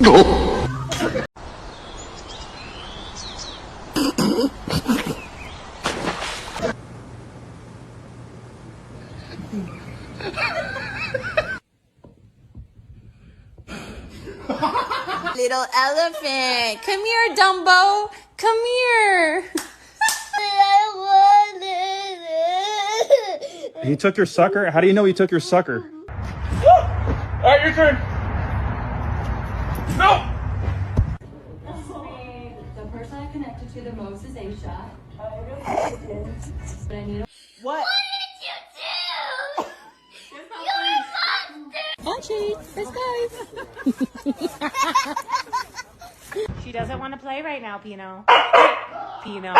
Little elephant. Come here, Dumbo. Come here. He took your sucker? How do you know he took your sucker? All right, your turn. No! The person I connected to the most is Aisha. But I need a What? Archie, let's go. She doesn't want to play right now, Pino. Pino.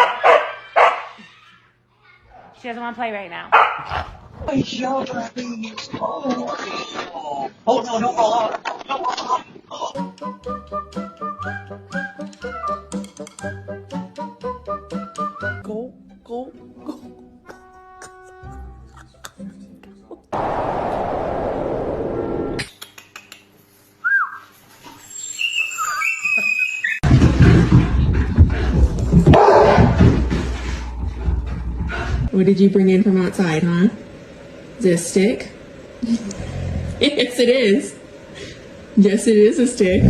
She doesn't want to play right now. Oh no, don't fall out. Go, go, go. What did you bring in from outside, huh? Is it a stick? Yes, it is. Yes, it is a stick.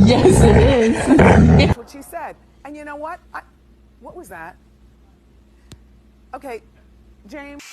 Yes, it is. That's what she said. And you know what? What was that? Okay, James.